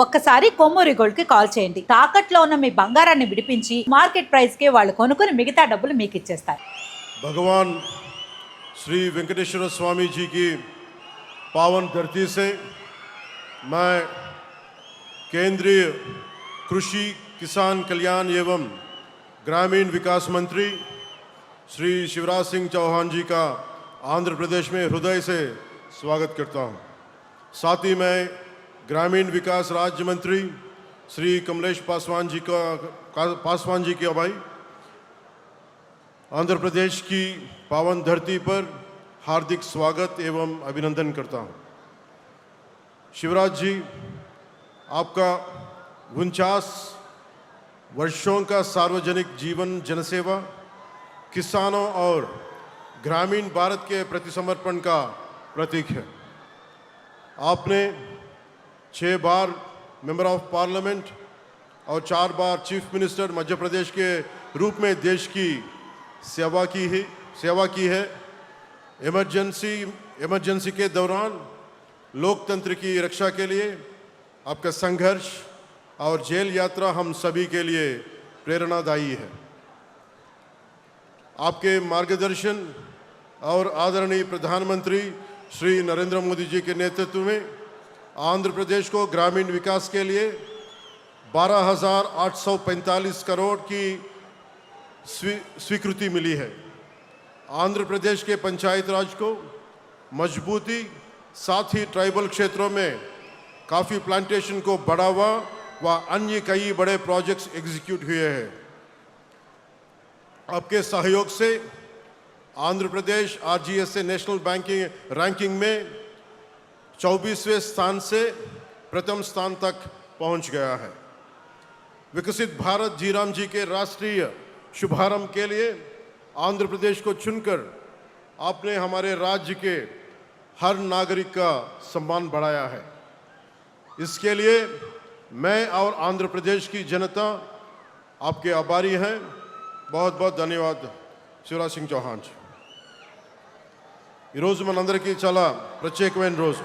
ఒక్కసారి కొమ్మూరి గోల్డ్ కి కాల్ చేయండి. తాకట్లో ఉన్న మీ బంగారాన్ని విడిపించి మార్కెట్ ప్రైస్ కి వాళ్ళు కొనుక్కుని మిగతా డబ్బులు మీకు ఇచ్చేస్తారు. भगवान श्री वेंकटेश्वर स्वामी जी की पावन धरती से मैं केंद्रीय कृषि किसान कल्याण एवं ग्रामीण विकास मंत्री श्री शिवराज सिंह चौहान जी का आंध्र प्रदेश में हृदय से स्वागत करता हूं। साथ ही मैं ग्रामीण विकास राज्य मंत्री श्री कमलेश पासवान जी की अगुवाई आंध्र प्रदेश की पावन धरती पर हार्दिक स्वागत एवं अभिनंदन करता हूं। शिवराज जी, आपका 49 वर्षों का सार्वजनिक जीवन जनसेवा, किसानों और ग्रामीण भारत के प्रति समर्पण का प्रतीक है। आपने 6 बार मेंबर ऑफ पार्लियामेंट और 4 बार चीफ मिनिस्टर मध्य प्रदेश के रूप में देश की सेवा की है। इमरजेंसी के दौरान लोकतंत्र की रक्षा के लिए आपका संघर्ष और जेल यात्रा हम सभी के लिए प्रेरणादायी है। आपके मार्गदर्शन और आदरणीय प्रधानमंत्री श्री नरेंद्र मोदी जी के नेतृत्व में आंध्र प्रदेश को ग्रामीण विकास के लिए 12,845 करोड़ की स्वीकृति मिली है। आंध्र प्रदेश के पंचायत राज को मजबूती, साथ ही ट्राइबल क्षेत्रों में काफ़ी प्लांटेशन को बढ़ावा व अन्य कई बड़े प्रोजेक्ट्स एग्जीक्यूट हुए हैं। आपके सहयोग से Andhra Pradesh RGSA national banking ranking में 24वें स्थान से प्रथम स्थान तक पहुंच गया है। विकसित भारत जीराम जी के राष्ट्रीय शुभारंभ के लिए आंध्र प्रदेश को चुनकर आपने हमारे राज्य के हर नागरिक का सम्मान बढ़ाया है। इसके लिए मैं और आंध्र प्रदेश की जनता आपके आभारी हैं। बहुत बहुत धन्यवाद शिवराज सिंह चौहान जी। ఈరోజు మనందరికీ చాలా ప్రత్యేకమైన రోజు.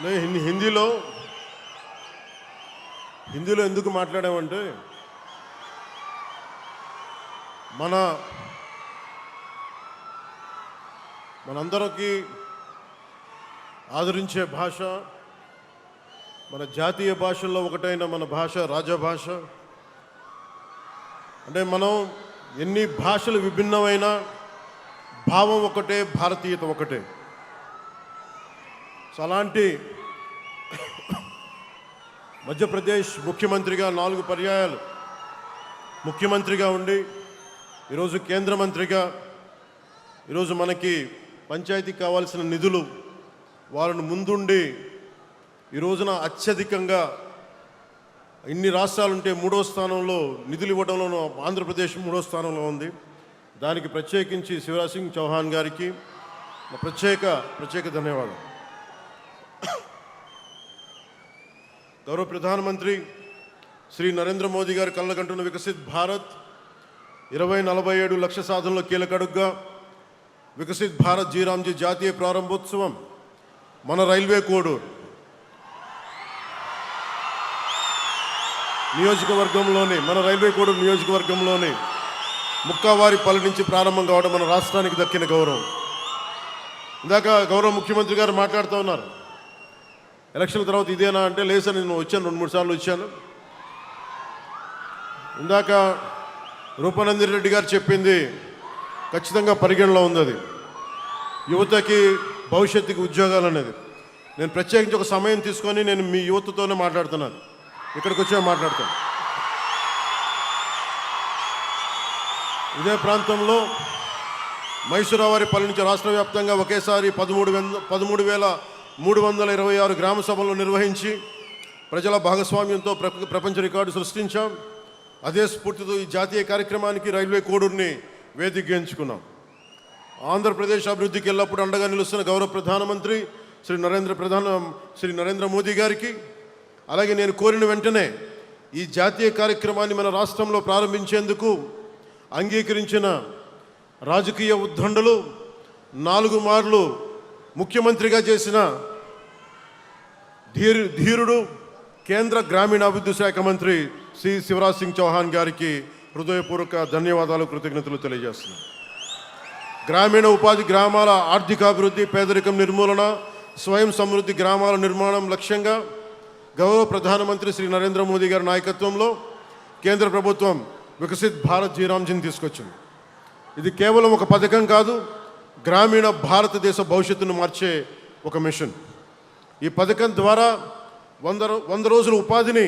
నేను హిందీలో ఎందుకు మాట్లాడామంటే మనందరికీ ఆదరించే భాష, మన జాతీయ భాషల్లో ఒకటైన మన భాష రాజభాష. అంటే మనం ఎన్ని భాషలు విభిన్నమైన భావం ఒకటే, భారతీయత ఒకటే. అలాంటి మధ్యప్రదేశ్ ముఖ్యమంత్రిగా 4 పర్యాయాలు ముఖ్యమంత్రిగా ఉండి ఈరోజు కేంద్ర మంత్రిగా ఈరోజు మనకి పంచాయతీకి కావాల్సిన నిధులు వాళ్ళను ముందుండి ఈ రోజున అత్యధికంగా ఇన్ని రాష్ట్రాలుంటే 3వ స్థానంలో నిధులు ఇవ్వడంలో ఆంధ్రప్రదేశ్ 3వ స్థానంలో ఉంది. దానికి ప్రత్యేకించి శివరాజ్ సింగ్ చౌహాన్ గారికి ప్రత్యేక ధన్యవాదాలు. గౌరవ ప్రధానమంత్రి శ్రీ నరేంద్ర మోదీ గారు కళ్ళకంటున్న వికసిత్ భారత్ 2047 లక్ష్య సాధనలో కీలక అడుగుగా వికసిత్ భారత్ జీరామ్జీ జాతీయ ప్రారంభోత్సవం మన రైల్వే కోడూరు నియోజకవర్గంలోని ముక్కావారిపల్లి నుంచి ప్రారంభం కావడం మన రాష్ట్రానికి దక్కిన గౌరవం. ఇందాక గౌరవ ముఖ్యమంత్రి గారు మాట్లాడుతూ ఉన్నారు, ఎలక్షన్ తర్వాత ఇదేనా అంటే లేదు సార్, నేను వచ్చాను 2-3 సార్లు వచ్చాను. ఇందాక రూపనందిని రెడ్డి గారు చెప్పింది ఖచ్చితంగా పరిగణలో ఉంది. అది యువతకి భవిష్యత్తుకి ఉద్యోగాలు అనేది. నేను ప్రత్యేకించి ఒక సమయం తీసుకొని నేను మీ యువతతోనే మాట్లాడుతున్నాను, ఇక్కడికి వచ్చే మాట్లాడతాను. ఇదే ప్రాంతంలో మైసూరావారిపల్లి నుంచి రాష్ట్ర వ్యాప్తంగా ఒకేసారి 13,326 గ్రామ సభలు నిర్వహించి ప్రజల భాగస్వామ్యంతో ప్రపంచ రికార్డు సృష్టించాం. అదే స్ఫూర్తితో ఈ జాతీయ కార్యక్రమానికి రైల్వే కోడూరుని వేదికగా ఎంచుకున్నాం. ఆంధ్రప్రదేశ్ అభివృద్ధికి ఎల్లప్పుడూ అండగా నిలుస్తున్న గౌరవ ప్రధానమంత్రి శ్రీ నరేంద్ర మోదీ గారికి, అలాగే నేను కోరిన వెంటనే ఈ జాతీయ కార్యక్రమాన్ని మన రాష్ట్రంలో ప్రారంభించేందుకు అంగీకరించిన రాజకీయ ఉద్దండులు 4 మార్లు ముఖ్యమంత్రిగా చేసిన ధీరుడు కేంద్ర గ్రామీణాభివృద్ధి శాఖ మంత్రి శ్రీ శివరాజ్ సింగ్ చౌహాన్ గారికి హృదయపూర్వక ధన్యవాదాలు, కృతజ్ఞతలు తెలియజేస్తున్నాను. గ్రామీణ ఉపాధి, గ్రామాల ఆర్థికాభివృద్ధి, పేదరికం నిర్మూలన, స్వయం సమృద్ధి గ్రామాల నిర్మాణం లక్ష్యంగా గౌరవ ప్రధానమంత్రి శ్రీ నరేంద్ర మోదీ గారి నాయకత్వంలో కేంద్ర ప్రభుత్వం వికసిత్ భారత్ జీరామ్జీని తీసుకొచ్చింది. ఇది కేవలం ఒక పథకం కాదు, గ్రామీణ భారతదేశ భవిష్యత్తును మార్చే ఒక మిషన్. ఈ పథకం ద్వారా 100 రోజుల ఉపాధిని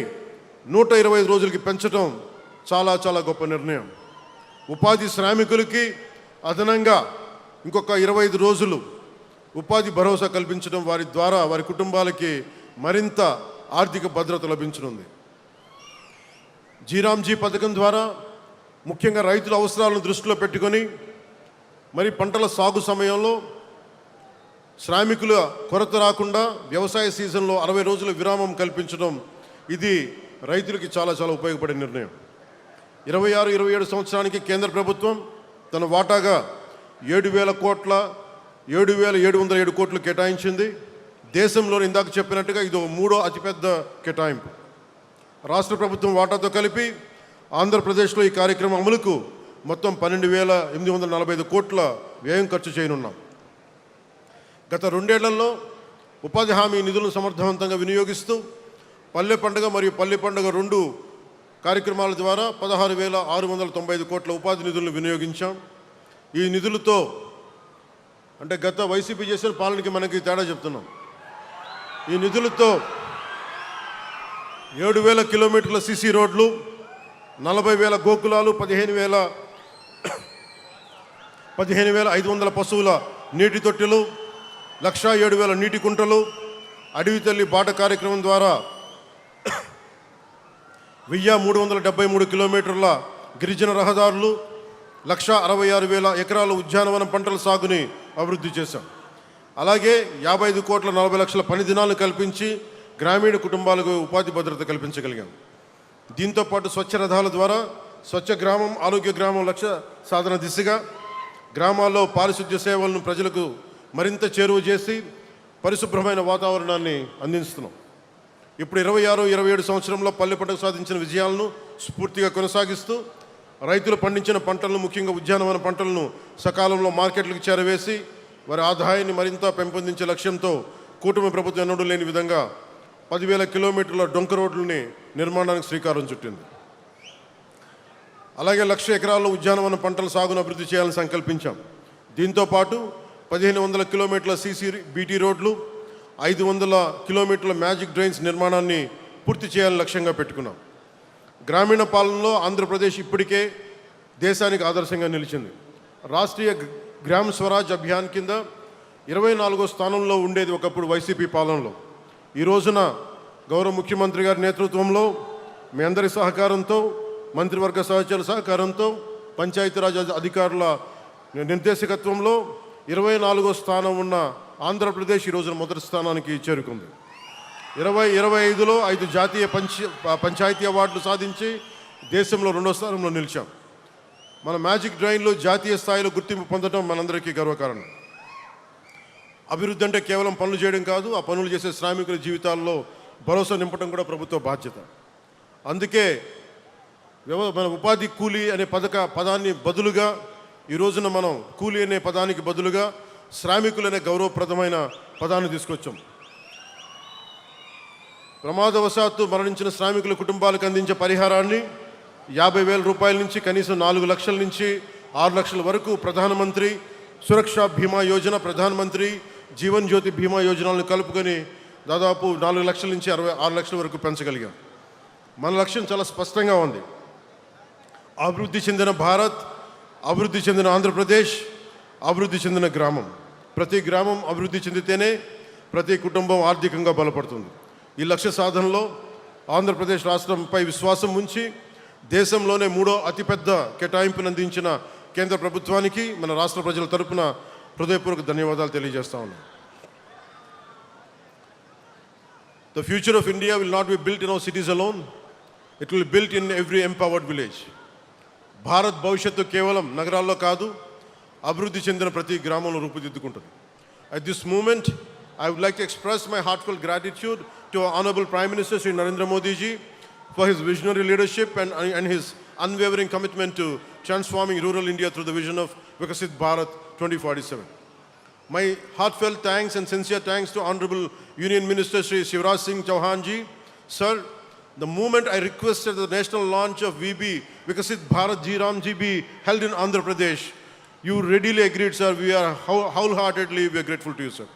125 రోజులకి పెంచడం చాలా చాలా గొప్ప నిర్ణయం. ఉపాధి శ్రామికులకి అదనంగా ఇంకొక 25 రోజులు ఉపాధి భరోసా కల్పించడం వారి ద్వారా వారి కుటుంబాలకి మరింత ఆర్థిక భద్రత లభించనుంది. జీరామ్జీ పథకం ద్వారా ముఖ్యంగా రైతుల అవసరాలను దృష్టిలో పెట్టుకొని మరి పంటల సాగు సమయంలో శ్రామికుల కొరత రాకుండా వ్యవసాయ సీజన్లో 60 రోజుల విరామం కల్పించడం ఇది రైతులకి చాలా చాలా ఉపయోగపడే నిర్ణయం. 26-27 సంవత్సరానికి కేంద్ర ప్రభుత్వం తన వాటాగా 7,707 కోట్లు కేటాయించింది. దేశంలో ఇందాక చెప్పినట్టుగా ఇది 3వ అతిపెద్ద కేటాయింపు. రాష్ట్ర ప్రభుత్వం వాటాతో కలిపి ఆంధ్రప్రదేశ్లో ఈ కార్యక్రమం అమలుకు మొత్తం 12,845 కోట్ల వ్యయం ఖర్చు చేయనున్నాం. గత 2 ఏళ్లలో ఉపాధి హామీ నిధులను సమర్థవంతంగా వినియోగిస్తూ పల్లె పండుగ మరియు పల్లె పండుగ 2 కార్యక్రమాల ద్వారా 16,695 కోట్ల ఉపాధి నిధులను వినియోగించాం. ఈ నిధులతో అంటే గత వైసీపీ చేసిన పాలనకి మనకి తేడా చెప్తున్నాం. ఈ నిధులతో 7,000 కిలోమీటర్ల సిసి రోడ్లు, 40,000 గోకులాలు, 15,500 పశువుల నీటి తొట్టెలు, 1,07,000 నీటి కుంటలు, అడవి తల్లి బాట కార్యక్రమం ద్వారా 1,373 కిలోమీటర్ల గిరిజన రహదారులు, 1,66,000 ఎకరాల ఉద్యానవన పంటల సాగుని అభివృద్ధి చేశాం. అలాగే 55 కోట్ల 40 లక్షల పని దినాలను కల్పించి గ్రామీణ కుటుంబాలకు ఉపాధి భద్రత కల్పించగలిగాం. దీంతోపాటు స్వచ్ఛ రథాల ద్వారా స్వచ్ఛ గ్రామం, ఆరోగ్య గ్రామం లక్ష్య సాధన దిశగా గ్రామాల్లో పారిశుద్ధ్య సేవలను ప్రజలకు మరింత చేరువ చేసి పరిశుభ్రమైన వాతావరణాన్ని అందిస్తున్నాం. ఇప్పుడు 26-27 సంవత్సరంలో పల్లె పంటకు సాధించిన విజయాలను స్ఫూర్తిగా కొనసాగిస్తూ రైతులు పండించిన పంటలను, ముఖ్యంగా ఉద్యానవన పంటలను సకాలంలో మార్కెట్లకు చేరవేసి వారి ఆదాయాన్ని మరింత పెంపొందించే లక్ష్యంతో కూటమి ప్రభుత్వం ఎన్నడూ లేని విధంగా 10,000 కిలోమీటర్ల డొంక రోడ్లని నిర్మాణానికి శ్రీకారం చుట్టింది. అలాగే 1,00,000 ఎకరాల్లో ఉద్యానవన పంటల సాగును అభివృద్ధి చేయాలని సంకల్పించాం. దీంతోపాటు 1,500 కిలోమీటర్ల సీసీ బీటీ రోడ్లు, 500 కిలోమీటర్ల మ్యాజిక్ డ్రైన్స్ నిర్మాణాన్ని పూర్తి చేయాలని లక్ష్యంగా పెట్టుకున్నాం. గ్రామీణ పాలనలో ఆంధ్రప్రదేశ్ ఇప్పటికే దేశానికి ఆదర్శంగా నిలిచింది. రాష్ట్రీయ గ్రామ స్వరాజ్ అభియాన్ కింద 24వ స్థానంలో ఉండేది ఒకప్పుడు వైసీపీ పాలనలో. ఈ రోజున గౌరవ ముఖ్యమంత్రి గారి నేతృత్వంలో మీ అందరి సహకారంతో, మంత్రివర్గ సహచరుల సహకారంతో, పంచాయతీరాజ్ అధికారుల నిర్దేశకత్వంలో 24వ స్థానం ఉన్న ఆంధ్రప్రదేశ్ ఈ రోజున మొదటి స్థానానికి చేరుకుంది. 2025లో 5 జాతీయ పంచాయతీ అవార్డులు సాధించి దేశంలో 2వ స్థానంలో నిలిచాం. మన మ్యాజిక్ డ్రైన్లు జాతీయ స్థాయిలో గుర్తింపు పొందడం మనందరికీ గర్వకారణం. అభివృద్ధి అంటే కేవలం పనులు చేయడం కాదు, ఆ పనులు చేసే శ్రామికుల జీవితాల్లో భరోసా నింపడం కూడా ప్రభుత్వ బాధ్యత. అందుకే మన ఉపాధి కూలీ అనే పదాన్ని బదులుగా ఈ రోజున మనం కూలీ అనే పదానికి బదులుగా శ్రామికులు అనే గౌరవప్రదమైన పదాన్ని తీసుకొచ్చాం. ప్రమాదవశాత్తు మరణించిన శ్రామికుల కుటుంబాలకు అందించే పరిహారాన్ని 50,000 రూపాయల నుంచి కనీసం 4 లక్షల నుంచి 6 లక్షల వరకు ప్రధానమంత్రి సురక్షా బీమా యోజన, ప్రధానమంత్రి జీవన్ జ్యోతి బీమా యోజనలను కలుపుకొని దాదాపు 4 లక్షల నుంచి 6 లక్షల వరకు పెంచగలిగాం. మన లక్ష్యం చాలా స్పష్టంగా ఉంది. అభివృద్ధి చెందిన భారత్, అభివృద్ధి చెందిన ఆంధ్రప్రదేశ్, అభివృద్ధి చెందిన గ్రామం. ప్రతి గ్రామం అభివృద్ధి చెందితేనే ప్రతి కుటుంబం ఆర్థికంగా బలపడుతుంది. ఈ లక్ష్య సాధనలో ఆంధ్రప్రదేశ్ రాష్ట్రంపై విశ్వాసం ఉంచి దేశంలోనే 3వ అతిపెద్ద కేటాయింపును అందించిన కేంద్ర ప్రభుత్వానికి మన రాష్ట్ర ప్రజల తరపున హృదయపూర్వక ధన్యవాదాలు తెలియజేస్తా ఉన్నాను. The future of India will not be built in our cities alone. It will be built in every empowered village. Bharat భవిష్యత్తు కేవలం నగరాల్లో కాదు, అభివృద్ధి చెందిన ప్రతి గ్రామంలో రూపుదిద్దుకుంటుంది. At this moment, I would like to express my heartfelt gratitude to our Honorable Prime Minister Sri Narendra Modi ji for his visionary leadership and his unwavering commitment to transforming rural India through the vision of Vikasit Bharat 2047. My heartfelt thanks and sincere thanks to Honorable Union Minister Sri Shivraj Singh Chauhan ji. Sir, the moment I requested the national launch of VB, Vikasit Bharat Ji Ram Ji be held in Andhra Pradesh, you readily agreed, sir. We are wholeheartedly grateful to you, sir.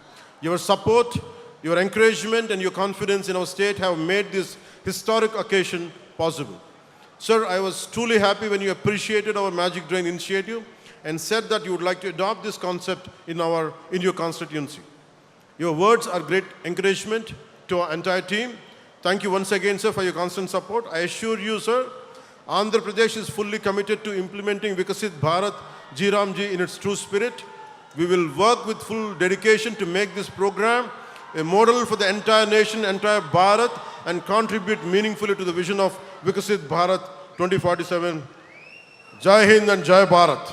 Your support, your encouragement and your confidence in our state have made this historic occasion possible. Sir, I was truly happy when you appreciated our Magic Drain initiative and said that you would like to adopt this concept in your constituency. Your words are great encouragement to our entire team. Thank you once again, sir, for your constant support. I assure you, sir, Andhra Pradesh is fully committed to implementing Vikasit Bharat Ji Ram Ji in its true spirit. We will work with full dedication to make this program a model for the entire nation, entire Bharat, and contribute meaningfully to the vision of Vikasit Bharat 2047. Jai Hind and Jai Bharat.